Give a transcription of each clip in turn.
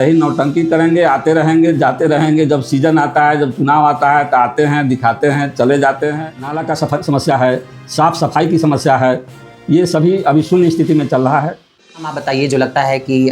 यही नौटंकी करेंगे, आते रहेंगे, जाते रहेंगे। जब सीजन आता है, जब चुनाव आता है तो आते हैं, दिखाते हैं, चले जाते हैं। नाला का समस्या है, साफ सफाई की समस्या है, ये सभी अभी शून्य स्थिति में चल रहा है। हम आप बताइए, जो लगता है कि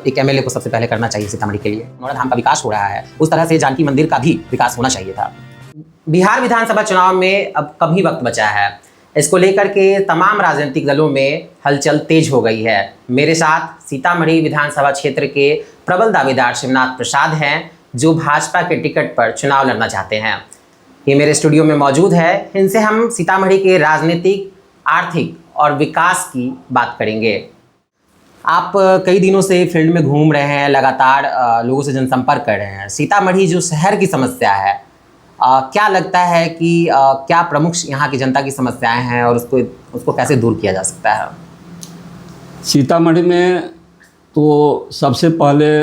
एक एमएलए को सबसे पहले करना चाहिए सीतामढ़ी के लिए, पुनौरा धाम का विकास हो रहा है, उस तरह से जानकी मंदिर का भी विकास होना चाहिए था। बिहार विधानसभा चुनाव में अब कम ही वक्त बचा है, इसको लेकर के तमाम राजनीतिक दलों में हलचल तेज हो गई है। मेरे साथ सीतामढ़ी विधानसभा क्षेत्र के प्रबल दावेदार शिवनाथ प्रसाद हैं, जो भाजपा के टिकट पर चुनाव लड़ना चाहते हैं। ये मेरे स्टूडियो में मौजूद है। इनसे हम सीतामढ़ी के राजनीतिक, आर्थिक और विकास की बात करेंगे। आप कई दिनों से फील्ड में घूम रहे हैं, लगातार लोगों से जनसंपर्क कर रहे हैं। सीतामढ़ी जो शहर की समस्या है, क्या लगता है कि क्या प्रमुख यहाँ की जनता की समस्याएं हैं और उसको कैसे दूर किया जा सकता है? सीतामढ़ी में तो सबसे पहले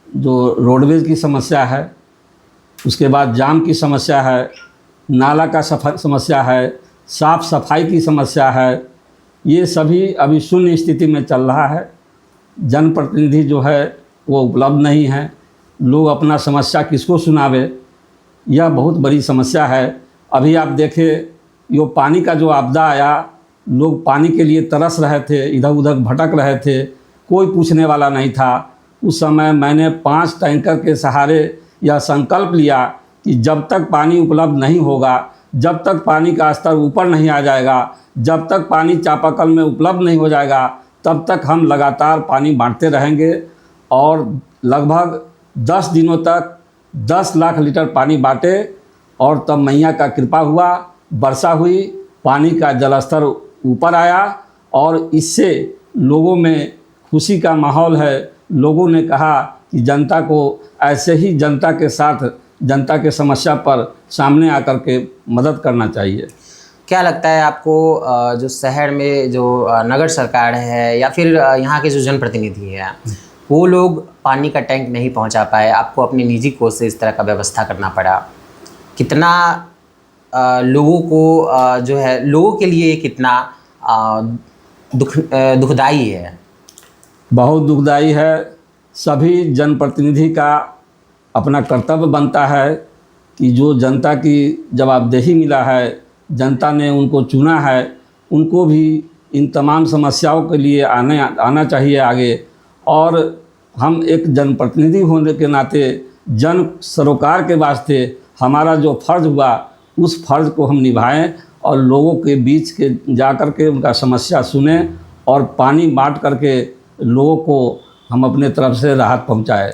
जो रोडवेज की समस्या है, उसके बाद जाम की समस्या है, नाला का समस्या है, साफ सफाई की समस्या है, ये सभी अभी शून्य स्थिति में चल रहा है। जनप्रतिनिधि जो है वो उपलब्ध नहीं है। लोग अपना समस्या किसको सुनावे, यह बहुत बड़ी समस्या है। अभी आप देखें, यो पानी का जो आपदा आया, लोग पानी के लिए तरस रहे थे, इधर उधर भटक रहे थे, कोई पूछने वाला नहीं था। उस समय मैंने 5 टैंकर के सहारे यह संकल्प लिया कि जब तक पानी उपलब्ध नहीं होगा, जब तक पानी का स्तर ऊपर नहीं आ जाएगा, जब तक पानी चापाकल में उपलब्ध नहीं हो जाएगा, तब तक हम लगातार पानी बांटते रहेंगे। और लगभग 10 दिनों तक 10 लाख लीटर पानी बांटे और तब मैया का कृपा हुआ, वर्षा हुई, पानी का जलस्तर ऊपर आया और इससे लोगों में खुशी का माहौल है। लोगों ने कहा कि जनता को ऐसे ही जनता के साथ, जनता के समस्या पर सामने आकर के मदद करना चाहिए। क्या लगता है आपको, जो शहर में जो नगर सरकार है या फिर यहाँ के जो जनप्रतिनिधि हैं, वो लोग पानी का टैंक नहीं पहुँचा पाए, आपको अपनी निजी कोष से इस तरह का व्यवस्था करना पड़ा? कितना लोगों को जो है, लोगों के लिए कितना दुखदाई है? बहुत दुखदाई है। सभी जनप्रतिनिधि का अपना कर्तव्य बनता है कि जो जनता की जवाबदेही मिला है, जनता ने उनको चुना है, उनको भी इन तमाम समस्याओं के लिए आना चाहिए आगे। और हम एक जनप्रतिनिधि होने के नाते, जन सरोकार के वास्ते हमारा जो फ़र्ज़ हुआ, उस फ़र्ज़ को हम निभाएं और लोगों के बीच के जा कर के उनका समस्या सुने और पानी बांट करके लोगों को हम अपने तरफ से राहत पहुंचाएं।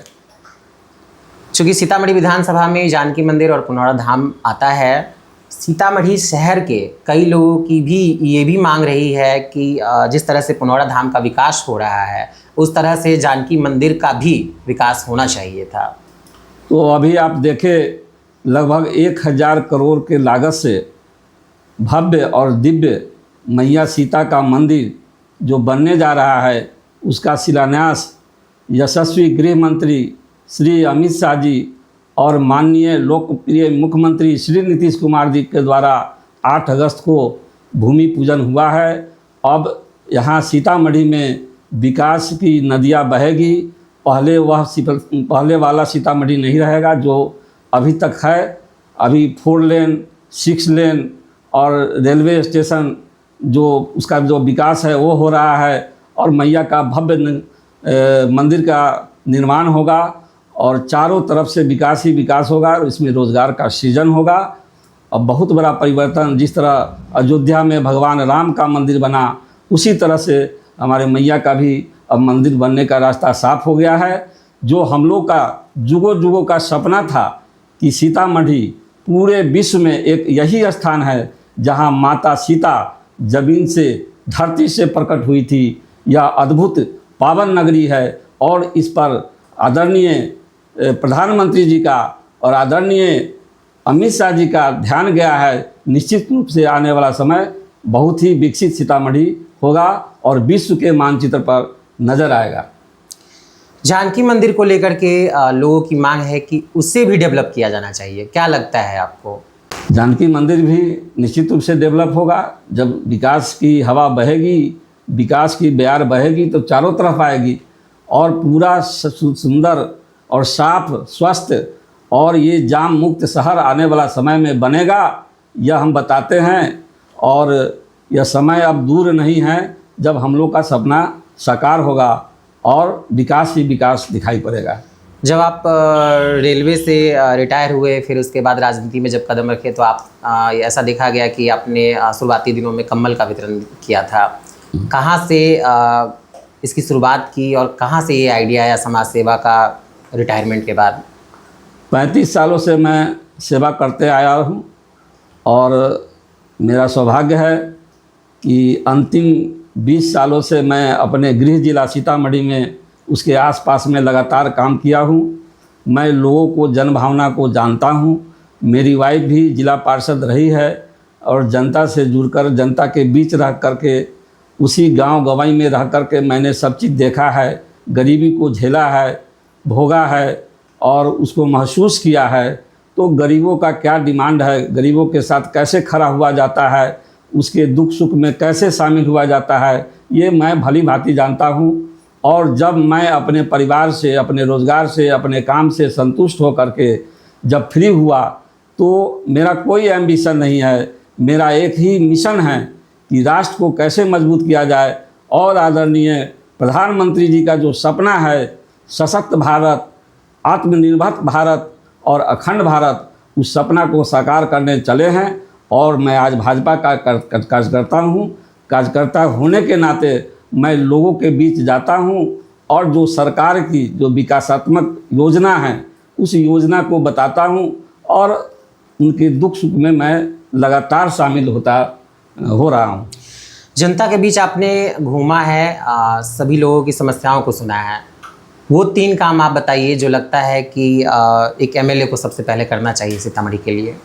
चूँकि सीतामढ़ी विधानसभा में जानकी मंदिर और पुनौरा धाम आता है, सीतामढ़ी शहर के कई लोगों की भी ये भी मांग रही है कि जिस तरह से पुनौरा धाम का विकास हो रहा है, उस तरह से जानकी मंदिर का भी विकास होना चाहिए था। तो अभी आप देखें, लगभग 1000 करोड़ के लागत से भव्य और दिव्य मैया सीता का मंदिर जो बनने जा रहा है, उसका शिलान्यास यशस्वी गृह मंत्री श्री अमित शाह जी और माननीय लोकप्रिय मुख्यमंत्री श्री नीतीश कुमार जी के द्वारा 8 अगस्त को भूमि पूजन हुआ है। अब यहाँ सीतामढ़ी में विकास की नदियाँ बहेगी। पहले वाला सीतामढ़ी नहीं रहेगा जो अभी तक है। अभी 4 लेन, 6 लेन और रेलवे स्टेशन जो उसका जो विकास है वो हो रहा है और मैया का भव्य मंदिर का निर्माण होगा और चारों तरफ से विकास ही विकास होगा और इसमें रोज़गार का सृजन होगा। अब बहुत बड़ा परिवर्तन, जिस तरह अयोध्या में भगवान राम का मंदिर बना, उसी तरह से हमारे मैया का भी अब मंदिर बनने का रास्ता साफ हो गया है। जो हम लोग का जुगों जुगों का सपना था कि सीतामढ़ी पूरे विश्व में एक यही स्थान है जहां माता सीता जमीन से, धरती से प्रकट हुई थी। यह अद्भुत पावन नगरी है और इस पर आदरणीय प्रधानमंत्री जी का और आदरणीय अमित शाह जी का ध्यान गया है। निश्चित रूप से आने वाला समय बहुत ही विकसित सीतामढ़ी होगा और विश्व के मानचित्र पर नज़र आएगा। जानकी मंदिर को लेकर के लोगों की मांग है कि उससे भी डेवलप किया जाना चाहिए, क्या लगता है आपको? जानकी मंदिर भी निश्चित रूप से डेवलप होगा। जब विकास की हवा बहेगी, विकास की बयार बहेगी तो चारों तरफ आएगी और पूरा सुंदर और साफ स्वस्थ और ये जाम मुक्त शहर आने वाला समय में बनेगा, यह हम बताते हैं। और यह समय अब दूर नहीं है जब हम लोग का सपना साकार होगा और विकास ही विकास दिखाई पड़ेगा। जब आप रेलवे से रिटायर हुए, फिर उसके बाद राजनीति में जब कदम रखे, तो आप ऐसा देखा गया कि आपने शुरुआती दिनों में कम्बल का वितरण किया था। कहाँ से इसकी शुरुआत की और कहाँ से ये आइडिया आया समाज सेवा का रिटायरमेंट के बाद? 35 सालों से मैं सेवा करते आया हूँ और मेरा सौभाग्य है कि अंतिम 20 सालों से मैं अपने गृह जिला सीतामढ़ी में उसके आसपास में लगातार काम किया हूँ। मैं लोगों को जन भावना को जानता हूँ। मेरी वाइफ भी जिला पार्षद रही है और जनता से जुड़कर जनता के बीच रह करके उसी गांव गवाई में रह करके मैंने सब चीज़ देखा है, गरीबी को झेला है, भोगा है और उसको महसूस किया है। तो गरीबों का क्या डिमांड है, गरीबों के साथ कैसे खड़ा हुआ जाता है, उसके दुख सुख में कैसे शामिल हुआ जाता है, ये मैं भली भांति जानता हूँ। और जब मैं अपने परिवार से, अपने रोज़गार से, अपने काम से संतुष्ट हो करके जब फ्री हुआ तो मेरा कोई एम्बिशन नहीं है, मेरा एक ही मिशन है कि राष्ट्र को कैसे मजबूत किया जाए और आदरणीय प्रधानमंत्री जी का जो सपना है सशक्त भारत, आत्मनिर्भर भारत और अखंड भारत, उस सपना को साकार करने चले हैं। और मैं आज भाजपा का कार्यकर्ता हूँ। कार्यकर्ता होने के नाते मैं लोगों के बीच जाता हूँ और जो सरकार की जो विकासात्मक योजना है उस योजना को बताता हूँ और उनके दुख सुख में मैं लगातार शामिल हो रहा हूँ। जनता के बीच आपने घूमा है, सभी लोगों की समस्याओं को सुना है। वो 3 काम आप बताइए जो लगता है कि एक एमएलए को सबसे पहले करना चाहिए सीतामढ़ी के लिए।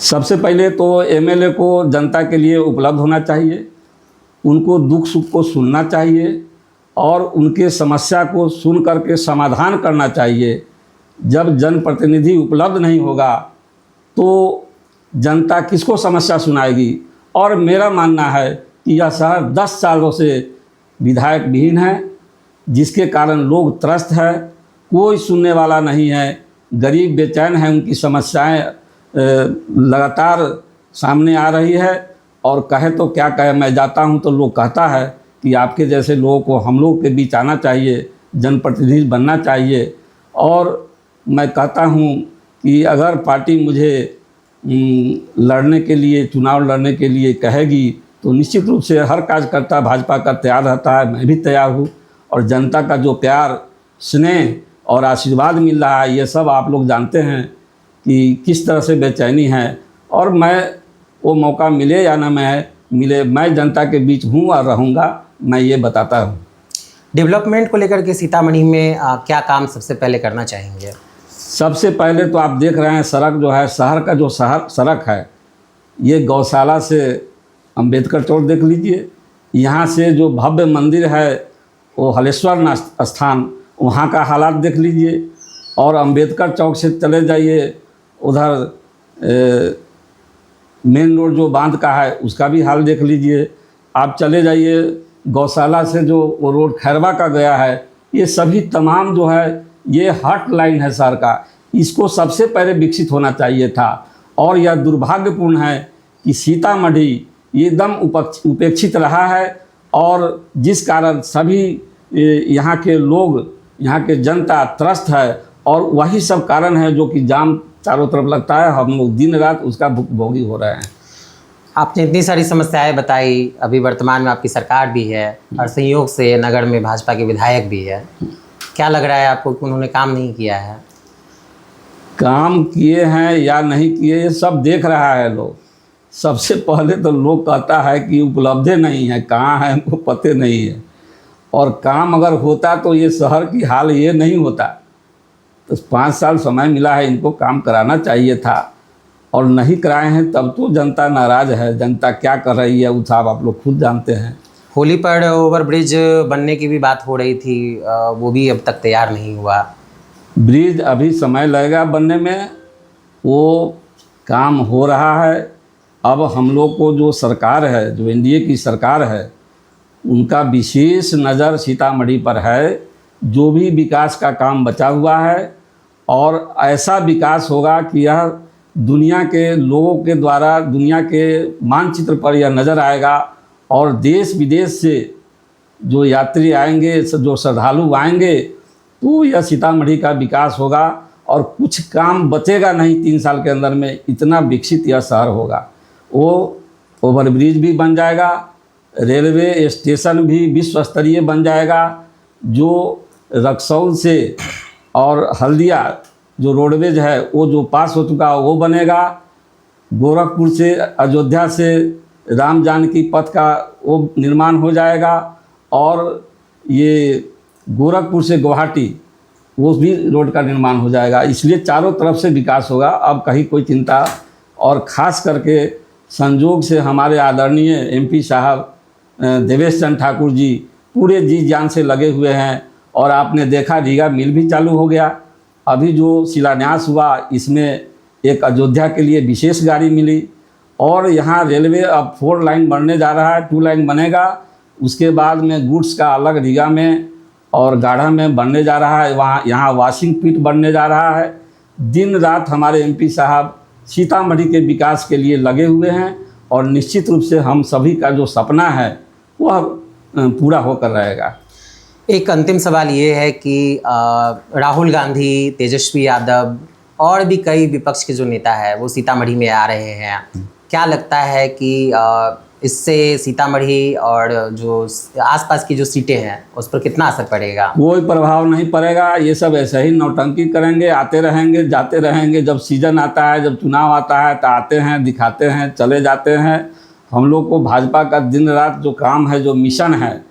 सबसे पहले तो एमएलए को जनता के लिए उपलब्ध होना चाहिए, उनको दुख सुख को सुनना चाहिए और उनके समस्या को सुन करके समाधान करना चाहिए। जब जनप्रतिनिधि उपलब्ध नहीं होगा तो जनता किसको समस्या सुनाएगी। और मेरा मानना है कि यह शहर 10 सालों से विधायक विहीन है, जिसके कारण लोग त्रस्त है, कोई सुनने वाला नहीं है, गरीब बेचैन है, उनकी समस्याएं लगातार सामने आ रही है। और कहे तो क्या कहे, मैं जाता हूं तो लोग कहता है कि आपके जैसे लोगों को हम लोग के बीच आना चाहिए, जनप्रतिनिधि बनना चाहिए। और मैं कहता हूं कि अगर पार्टी मुझे लड़ने के लिए, चुनाव लड़ने के लिए कहेगी तो निश्चित रूप से हर कार्यकर्ता भाजपा का तैयार रहता है, मैं भी तैयार हूँ। और जनता का जो प्यार, स्नेह और आशीर्वाद मिल रहा है, ये सब आप लोग जानते हैं कि किस तरह से बेचैनी है। और मैं वो मौका मिले या ना मिले, मैं जनता के बीच हूँ और रहूँगा, मैं ये बताता हूँ। डेवलपमेंट को लेकर के सीतामढ़ी में क्या काम सबसे पहले करना चाहेंगे? सबसे पहले तो आप देख रहे हैं सड़क जो है, शहर का जो सड़क है, ये गौशाला से अंबेडकर चौक देख लीजिए, यहाँ से जो भव्य मंदिर है वो हलेश्वर स्थान, वहाँ का हालात देख लीजिए। और अंबेडकर चौक से चले जाइए उधर मेन रोड जो बांध का है उसका भी हाल देख लीजिए। आप चले जाइए गौशाला से जो वो रोड खैरवा का गया है, ये सभी तमाम जो है ये हॉट लाइन है शहर का, इसको सबसे पहले विकसित होना चाहिए था। और यह दुर्भाग्यपूर्ण है कि सीतामढ़ी एकदम उपेक्षित रहा है और जिस कारण सभी यहाँ के लोग, यहाँ के जनता त्रस्त है। और वही सब कारण है जो कि जाम चारों तरफ लगता है, हम लोग दिन रात उसका भुगतान हो रहे हैं। आपने इतनी सारी समस्याएं बताई, अभी वर्तमान में आपकी सरकार भी है और संयोग से नगर में भाजपा के विधायक भी है। क्या लग रहा है आपको कि उन्होंने काम नहीं किया है? काम किए हैं या नहीं किए ये सब देख रहा है लोग। सबसे पहले तो लोग कहता है कि उपलब्ध नहीं है, कहाँ है हमको पते नहीं है। और काम अगर होता तो ये शहर की हाल ये नहीं होता। तो 5 साल समय मिला है, इनको काम कराना चाहिए था और नहीं कराए हैं, तब तो जनता नाराज़ है। जनता क्या कर रही है वो साहब आप लोग खुद जानते हैं। होली पर ओवरब्रिज बनने की भी बात हो रही थी, वो भी अब तक तैयार नहीं हुआ। ब्रिज अभी समय लगेगा बनने में, वो काम हो रहा है। अब हम लोग को जो सरकार है, जो एनडीए की सरकार है, उनका विशेष नज़र सीतामढ़ी पर है। जो भी विकास का काम बचा हुआ है और ऐसा विकास होगा कि यह दुनिया के लोगों के द्वारा दुनिया के मानचित्र पर यह नज़र आएगा और देश विदेश से जो यात्री आएंगे, जो श्रद्धालु आएंगे, तो यह सीतामढ़ी का विकास होगा और कुछ काम बचेगा नहीं। 3 साल के अंदर में इतना विकसित यह शहर होगा। वो ओवरब्रिज भी बन जाएगा, रेलवे स्टेशन भी विश्व स्तरीय बन जाएगा। जो रक्सौल से और हल्दिया जो रोडवेज है वो जो पास हो चुका है वो बनेगा। गोरखपुर से अयोध्या से राम जानकी पथ का वो निर्माण हो जाएगा और ये गोरखपुर से गुवाहाटी वो भी रोड का निर्माण हो जाएगा। इसलिए चारों तरफ से विकास होगा। अब कहीं कोई चिंता, और ख़ास करके संजोग से हमारे आदरणीय एमपी साहब देवेश चंद्र ठाकुर जी पूरे जी जान से लगे हुए हैं। और आपने देखा रीगा मिल भी चालू हो गया। अभी जो शिलान्यास हुआ इसमें एक अयोध्या के लिए विशेष गाड़ी मिली और यहाँ रेलवे अब 4 लाइन बनने जा रहा है, 2 लाइन बनेगा। उसके बाद में गुड्स का अलग रीगा में और गाढ़ा में बनने जा रहा है। वहाँ यहाँ वॉशिंग पिट बनने जा रहा है। दिन रात हमारे एमपी साहब सीतामढ़ी के विकास के लिए लगे हुए हैं और निश्चित रूप से हम सभी का जो सपना है वह पूरा होकर रहेगा। एक अंतिम सवाल ये है कि राहुल गांधी, तेजस्वी यादव और भी कई विपक्ष के जो नेता है वो सीतामढ़ी में आ रहे हैं। क्या लगता है कि इससे सीतामढ़ी और जो आसपास की जो सीटें हैं उस पर कितना असर पड़ेगा? कोई प्रभाव नहीं पड़ेगा। ये सब ऐसे ही नौटंकी करेंगे, आते रहेंगे, जाते रहेंगे। जब सीजन आता है, जब चुनाव आता है तो आते हैं, दिखाते हैं, चले जाते हैं। हम लोग को भाजपा का दिन रात जो काम है, जो मिशन है,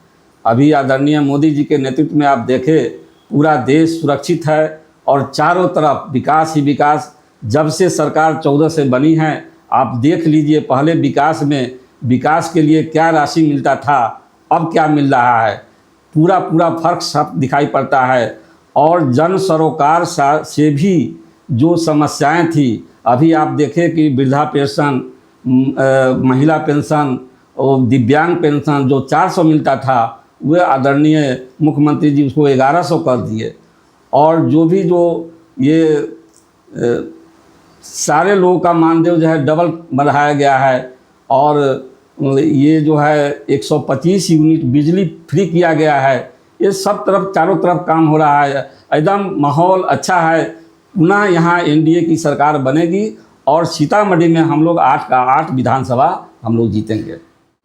अभी आदरणीय मोदी जी के नेतृत्व में आप देखें पूरा देश सुरक्षित है और चारों तरफ विकास ही विकास। जब से सरकार 14 से बनी है आप देख लीजिए, पहले विकास के लिए क्या राशि मिलता था, अब क्या मिल रहा है, पूरा फर्क साफ दिखाई पड़ता है। और जन सरोकार से भी जो समस्याएं थी, अभी आप देखें कि वृद्धा पेंशन, महिला पेंशन और दिव्यांग पेंशन जो 400 मिलता था वे आदरणीय मुख्यमंत्री जी उसको 1100 कर दिए। और जो ये सारे लोगों का मानदेय जो है डबल बढ़ाया गया है और ये जो है 125 यूनिट बिजली फ्री किया गया है। ये सब तरफ चारों तरफ काम हो रहा है, एकदम माहौल अच्छा है। पुनः यहाँ एनडीए की सरकार बनेगी और सीतामढ़ी में हम लोग 8 का 8 विधानसभा हम लोग जीतेंगे।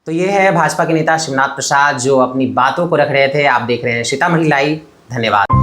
तो ये है भाजपा के नेता शिवनाथ प्रसाद जो अपनी बातों को रख रहे थे। आप देख रहे हैं सीतामढ़ी लाइव। धन्यवाद।